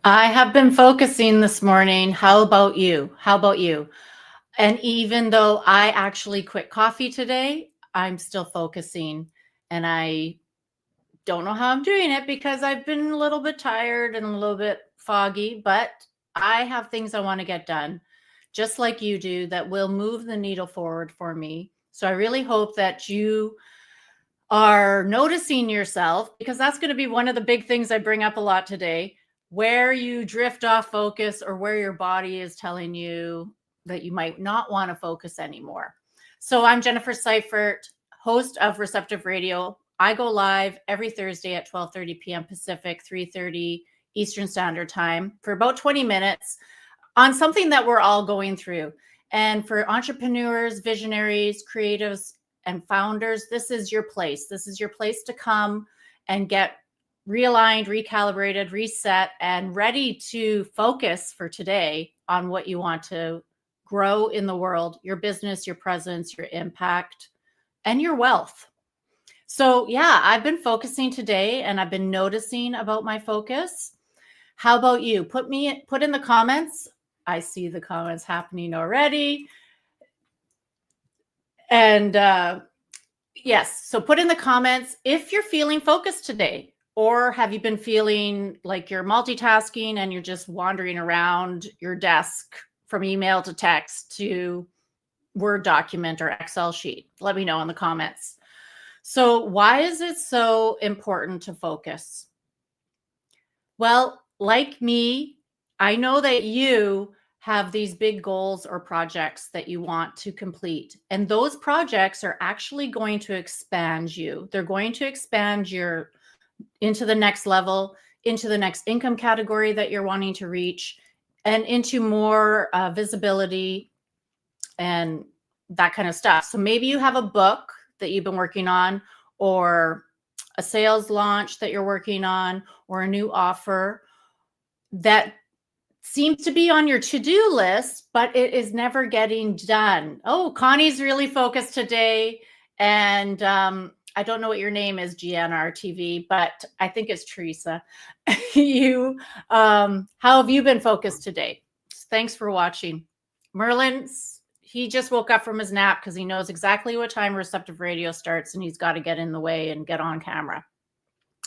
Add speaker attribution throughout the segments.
Speaker 1: I have been focusing this morning. How about you? How about you? And even though I actually quit coffee today, I'm still focusing. And I don't know how I'm doing it because I've been a little bit tired and a little bit foggy, but I have things I want to get done, just like you do, that will move the needle forward for me. So I really hope that you are noticing yourself, because that's going to be one of the big things I bring up a lot today, where you drift off focus or where your body is telling you that you might not want to focus anymore. So I'm Jennifer Seifert, host of Receptive Radio. I go live every Thursday at 12:30 p.m. Pacific, 3:30 Eastern Standard Time for about 20 minutes on something that we're all going through. And for entrepreneurs, visionaries, creatives, and founders, this is your place. This is your place to come and get realigned, recalibrated, reset, and ready to focus for today on what you want to grow in the world, your business, your presence, your impact, and your wealth. So, yeah, I've been focusing today and I've been noticing about my focus. How about you? Put in the comments. I see the comments happening already. And yes, so put in the comments if you're feeling focused today, or have you been feeling like you're multitasking and you're just wandering around your desk from email to text to Word document or Excel sheet? Let me know in the comments. So why is it so important to focus? Well, like me, I know that you have these big goals or projects that you want to complete. And those projects are actually going to expand you. They're going to expand your into the next level, into the next income category that you're wanting to reach, and into more visibility and that kind of stuff. So maybe you have a book that you've been working on, or a sales launch that you're working on, or a new offer that seems to be on your to-do list, but it is never getting done. Oh, Connie's really focused today. And I don't know what your name is, GNRTV, but I think it's Teresa. How have you been focused today? Thanks for watching. Merlin, he just woke up from his nap because he knows exactly what time Receptive Radio starts and he's got to get in the way and get on camera.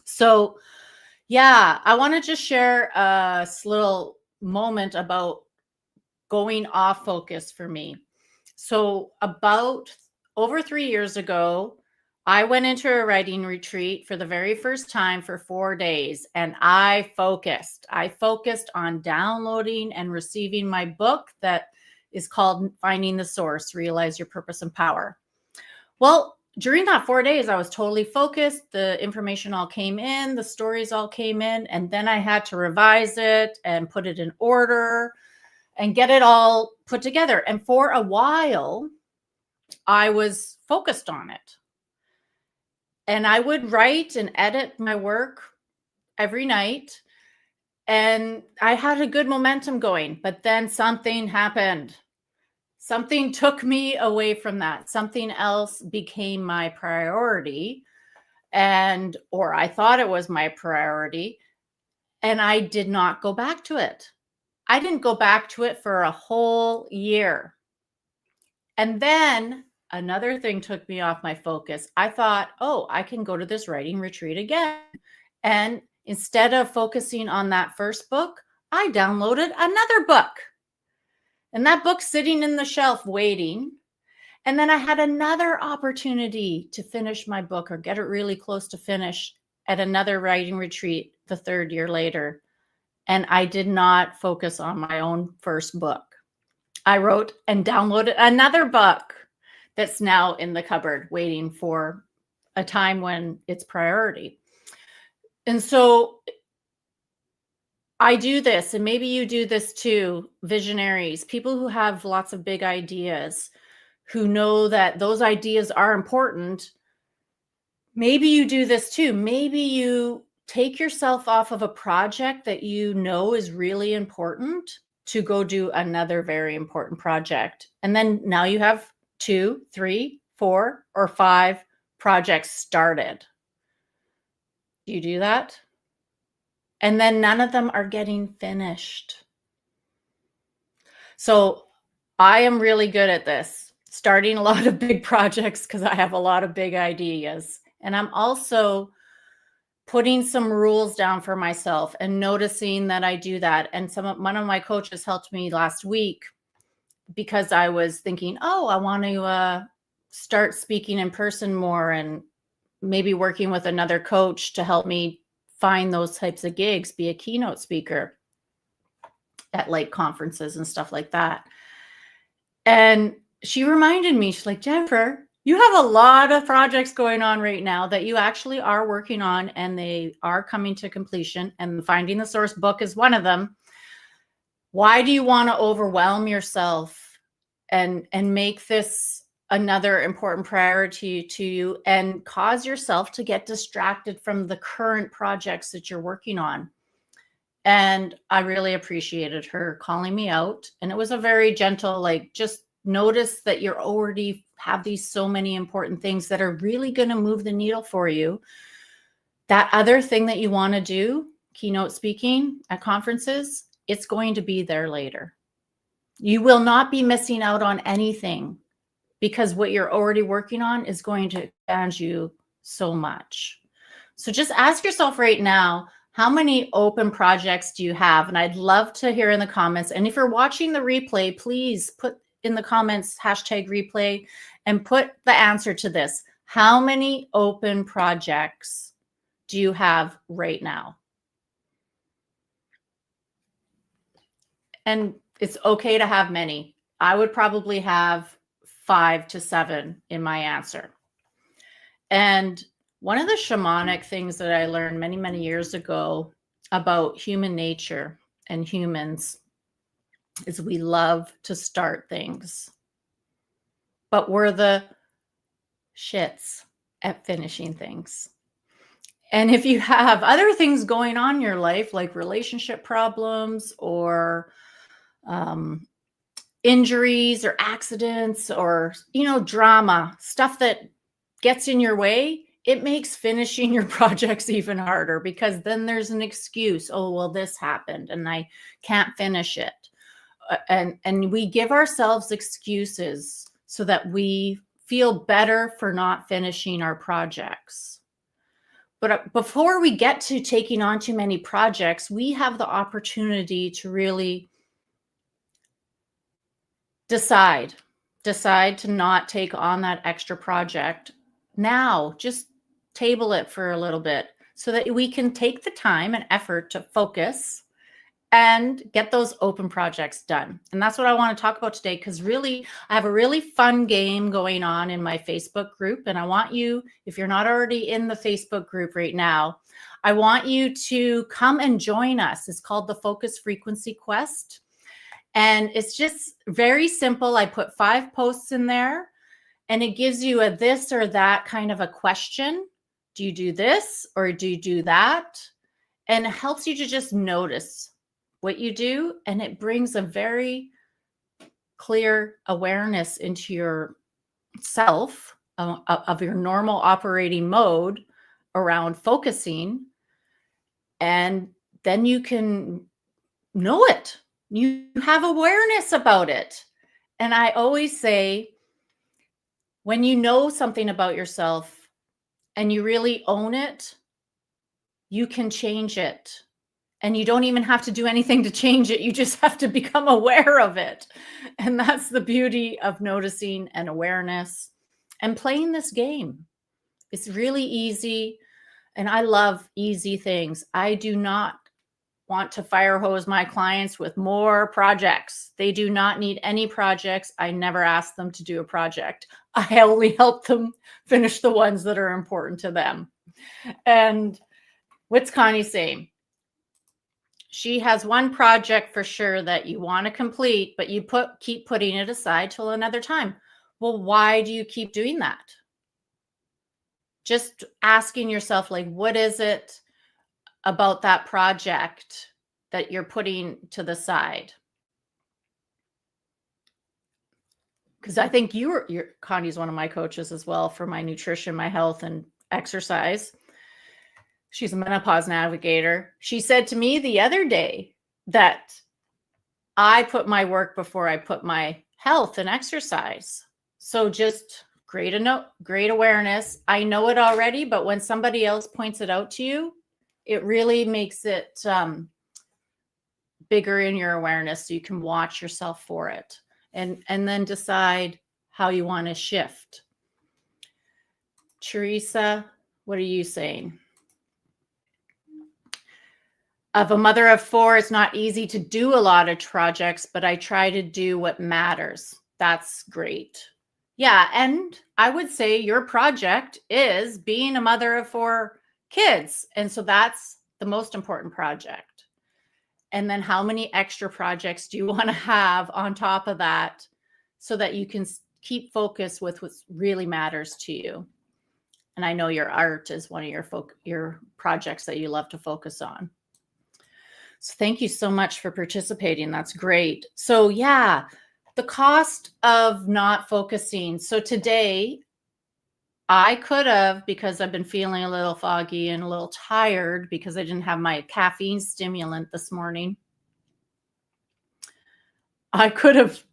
Speaker 1: So yeah, I want to just share a little moment about going off focus for me. So about over 3 years ago, I went into a writing retreat for the very first time for 4 days, and I focused. I focused on downloading and receiving my book that is called Finding the Source, Realize Your Purpose and Power. Well, during that 4 days, I was totally focused. The information all came in, the stories all came in, and then I had to revise it and put it in order and get it all put together. And for a while, I was focused on it. And I would write and edit my work every night. And I had a good momentum going, but then something happened. Something took me away from that. Something else became my priority, or I thought it was my priority, and I did not go back to it. I didn't go back to it for a whole year. And then another thing took me off my focus. I thought, oh, I can go to this writing retreat again. And instead of focusing on that first book, I downloaded another book. And that book's sitting in the shelf waiting. And then I had another opportunity to finish my book or get it really close to finish at another writing retreat the third year later. And I did not focus on my own first book. I wrote and downloaded another book that's now in the cupboard waiting for a time when it's priority. And so I do this, and maybe you do this too, visionaries, people who have lots of big ideas, who know that those ideas are important. Maybe you do this too. Maybe you take yourself off of a project that you know is really important to go do another very important project. And then now you have 2, 3, 4, or 5 projects started. Do you do that? And then none of them are getting finished. So I am really good at this, starting a lot of big projects because I have a lot of big ideas. And I'm also putting some rules down for myself and noticing that I do that. And one of my coaches helped me last week because I was thinking, oh, I want to start speaking in person more and maybe working with another coach to help me find those types of gigs, be a keynote speaker at like conferences and stuff like that. And she reminded me, she's like, Jennifer, you have a lot of projects going on right now that you actually are working on and they are coming to completion. And Finding the Source book is one of them. Why do you want to overwhelm yourself and make this another important priority to you and cause yourself to get distracted from the current projects that you're working on? And I really appreciated her calling me out. And it was a very gentle, like, just notice that you're already have these so many important things that are really going to move the needle for you. That other thing that you want to do, keynote speaking at conferences, it's going to be there later. You will not be missing out on anything because what you're already working on is going to expand you so much. So just ask yourself right now, how many open projects do you have? And I'd love to hear in the comments. And if you're watching the replay, please put in the comments #replay and put the answer to this. How many open projects do you have right now? And it's okay to have many. I would probably have 5 to 7 in my answer. And one of the shamanic things that I learned many, many years ago about human nature and humans is we love to start things, but we're the shits at finishing things. And if you have other things going on in your life, like relationship problems or injuries or accidents or, drama, stuff that gets in your way, it makes finishing your projects even harder because then there's an excuse. Oh, well, this happened and I can't finish it. And we give ourselves excuses so that we feel better for not finishing our projects. But before we get to taking on too many projects, we have the opportunity to really decide to not take on that extra project now. Just table it for a little bit so that we can take the time and effort to focus and get those open projects done. And that's what I want to talk about today, because really, I have a really fun game going on in my Facebook group. And I want you, if you're not already in the Facebook group right now, I want you to come and join us. It's called the Focus Frequency Quest. And it's just very simple. I put 5 posts in there and it gives you a this or that kind of a question. Do you do this or do you do that? And it helps you to just notice what you do. And it brings a very clear awareness into your self of your normal operating mode around focusing. And then you can know it. You have awareness about it. And I always say, when you know something about yourself and you really own it, you can change it. And you don't even have to do anything to change it. You just have to become aware of it. And that's the beauty of noticing and awareness and playing this game. It's really easy. And I love easy things. I do not want to fire hose my clients with more projects. They do not need any projects. I never ask them to do a project. I only help them finish the ones that are important to them. And what's Connie saying? She has one project for sure that you want to complete, but you keep putting it aside till another time. Well, why do you keep doing that? Just asking yourself, like, what is it about that project that you're putting to the side? Because I think Connie's one of my coaches as well for my nutrition, my health, and exercise. She's a menopause navigator. She said to me the other day that I put my work before I put my health and exercise. So just great awareness. I know it already, but when somebody else points it out to you, it really makes it bigger in your awareness so you can watch yourself for it and then decide how you want to shift. Teresa, what are you saying? Of a mother of 4, it's not easy to do a lot of projects, but I try to do what matters. That's great. Yeah, and I would say your project is being a mother of 4 kids. And so that's the most important project. And then how many extra projects do you want to have on top of that so that you can keep focus with what really matters to you? And I know your art is one of your projects that you love to focus on. So thank you so much for participating. That's great. So yeah, the cost of not focusing. So today I could have, because I've been feeling a little foggy and a little tired because I didn't have my caffeine stimulant this morning. I could have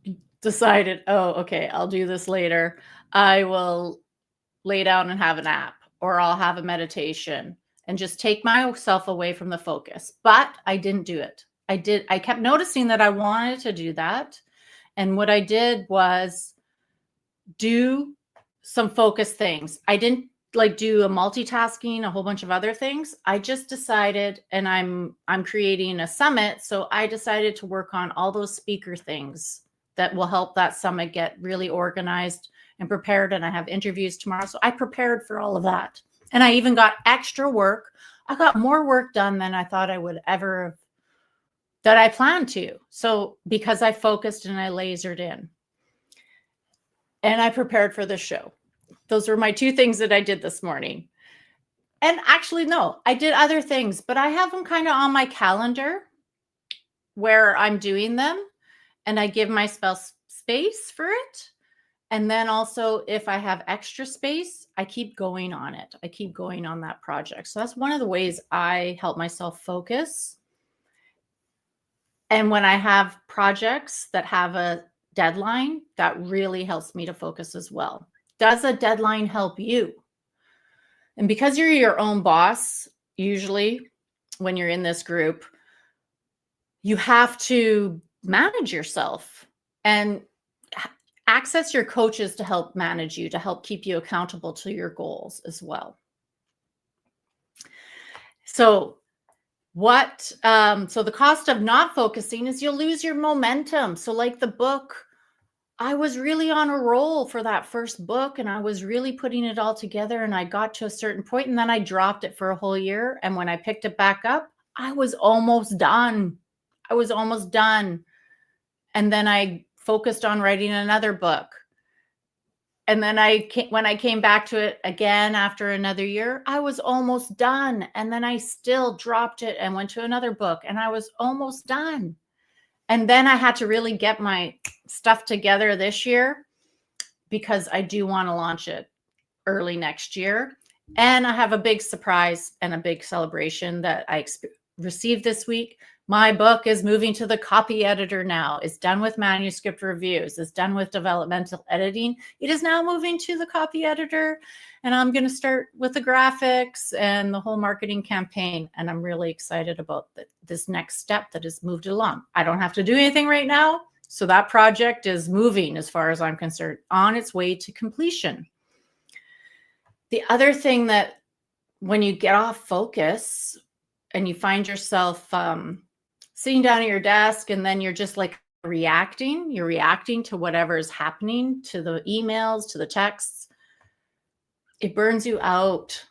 Speaker 1: decided, oh, okay, I'll do this later. I will lay down and have a nap, or I'll have a meditation and just take myself away from the focus. But I didn't do it. I kept noticing that I wanted to do that. And what I did was do some focus things. I didn't like do a multitasking, a whole bunch of other things. I just decided, and I'm creating a summit. So I decided to work on all those speaker things that will help that summit get really organized and prepared. And I have interviews tomorrow. So I prepared for all of that. And I even got extra work. I got more work done than I thought I would ever, that I planned to. So because I focused and I lasered in. And I prepared for the show. Those were my 2 things that I did this morning. And actually, no, I did other things, but I have them kind of on my calendar where I'm doing them. And I give myself space for it. And then also, if I have extra space, I keep going on it. I keep going on that project. So that's one of the ways I help myself focus. And when I have projects that have a deadline, that really helps me to focus as well. Does a deadline help you? And because you're your own boss, usually when you're in this group, you have to manage yourself and access your coaches to help manage you, to help keep you accountable to your goals as well. So the cost of not focusing is you'll lose your momentum. So like the book, I was really on a roll for that first book and I was really putting it all together and I got to a certain point and then I dropped it for a whole year. And when I picked it back up, I was almost done. And then I focused on writing another book. And then when I came back to it again after another year, I was almost done. And then I still dropped it and went to another book and I was almost done. And then I had to really get my stuff together this year because I do want to launch it early next year. And I have a big surprise and a big celebration that I received this week. My book is moving to the copy editor now. It's done with manuscript reviews. It's done with developmental editing. It is now moving to the copy editor. And I'm going to start with the graphics and the whole marketing campaign. And I'm really excited about this next step that has moved along. I don't have to do anything right now. So that project is moving, as far as I'm concerned, on its way to completion. The other thing that when you get off focus and you find yourself sitting down at your desk and then you're just like you're reacting to whatever is happening, to the emails, to the texts, it burns you out.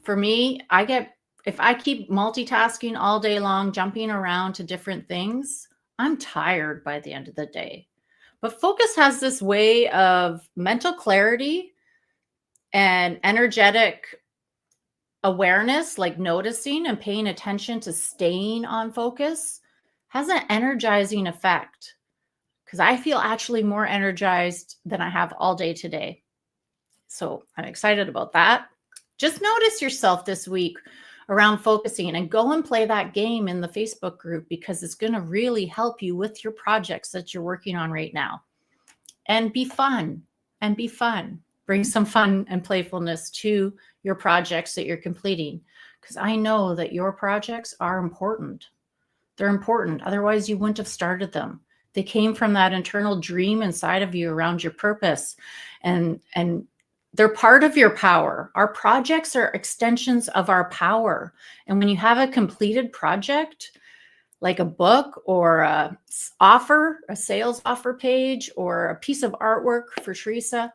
Speaker 1: For me, if I keep multitasking all day long, jumping around to different things, I'm tired by the end of the day. But focus has this way of mental clarity and energetic awareness, like noticing and paying attention to staying on focus, has an energizing effect because I feel actually more energized than I have all day today. So I'm excited about that. Just notice yourself this week around focusing, and go and play that game in the Facebook group, because it's going to really help you with your projects that you're working on right now. And be fun. Bring some fun and playfulness to your projects that you're completing, because I know that your projects are important. They're important. Otherwise, you wouldn't have started them. They came from that internal dream inside of you around your purpose, and they're part of your power. Our projects are extensions of our power. And when you have a completed project, like a book or a sales offer page, or a piece of artwork for Teresa,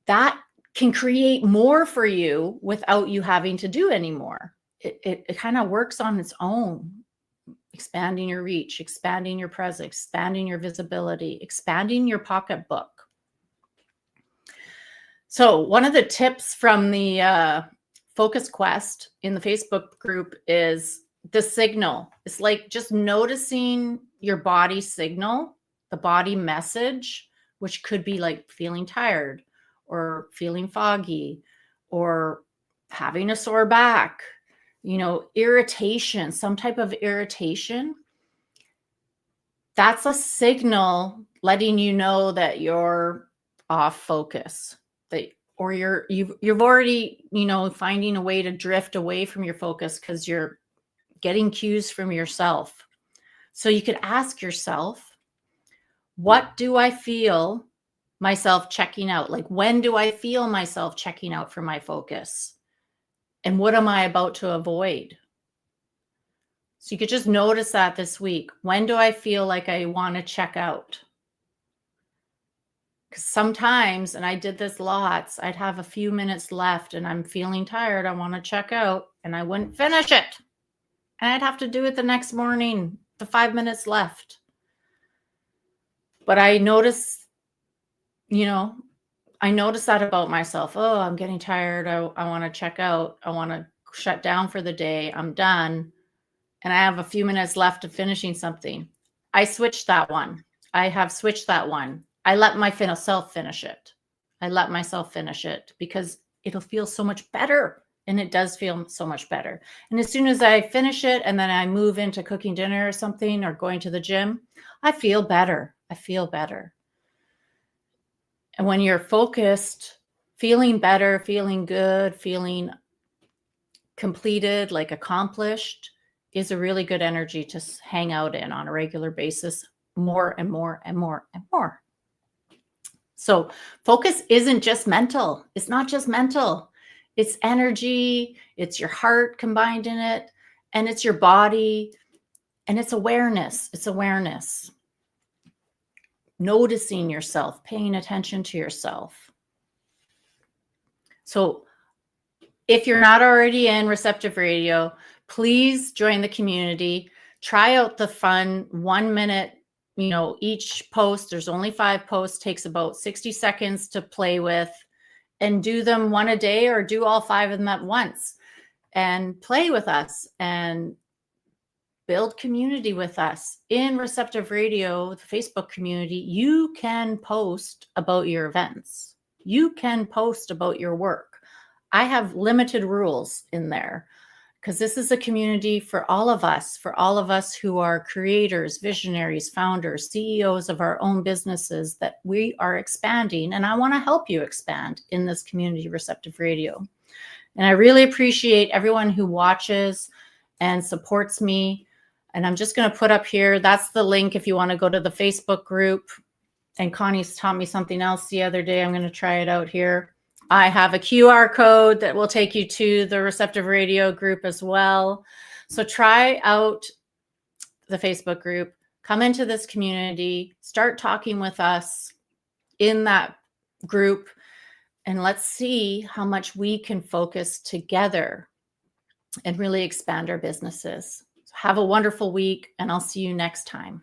Speaker 1: that can create more for you without you having to do any more. It kind of works on its own, expanding your reach, expanding your presence, expanding your visibility, expanding your pocketbook. So one of the tips from the Focus Quest in the Facebook group is the signal. It's like just noticing your body signal, the body message, which could be like feeling tired or feeling foggy or having a sore back, irritation, some type of irritation. That's a signal letting you know that you're off focus. Or you've already, finding a way to drift away from your focus because you're getting cues from yourself. So you could ask yourself, what do I feel myself checking out? Like, when do I feel myself checking out from my focus? And what am I about to avoid? So you could just notice that this week. When do I feel like I want to check out? Because sometimes, and I did this lots, I'd have a few minutes left and I'm feeling tired. I want to check out, and I wouldn't finish it. And I'd have to do it the next morning, the 5 minutes left. But I noticed, that about myself. Oh, I'm getting tired. I want to check out. I want to shut down for the day. I'm done. And I have a few minutes left of finishing something. I switched that one. I have switched that one. I let myself finish it. Because it'll feel so much better. And it does feel so much better. And as soon as I finish it and then I move into cooking dinner or something, or going to the gym, I feel better. And when you're focused, feeling better, feeling good, feeling completed, like accomplished, is a really good energy to hang out in on a regular basis, more and more and more and more. So focus isn't just mental. It's not just mental. It's energy. It's your heart combined in it. And it's your body. And it's awareness. Noticing yourself, paying attention to yourself. So if you're not already in Receptive Radio, please join the community. Try out the fun 1 minute, each post. There's only 5 posts, takes about 60 seconds to play with, and do them one a day, or do all 5 of them at once, and play with us and build community with us. In Receptive Radio, the Facebook community, you can post about your events. You can post about your work. I have limited rules in there, because this is a community for all of us who are creators, visionaries, founders, CEOs of our own businesses that we are expanding. And I want to help you expand in this community, Receptive Radio. And I really appreciate everyone who watches and supports me. And I'm just going to put up here, that's the link if you want to go to the Facebook group. And Connie's taught me something else the other day. I'm going to try it out here. I have a QR code that will take you to the Receptive Radio group as well. So try out the Facebook group, come into this community, start talking with us in that group, and let's see how much we can focus together and really expand our businesses. Have a wonderful week, and I'll see you next time.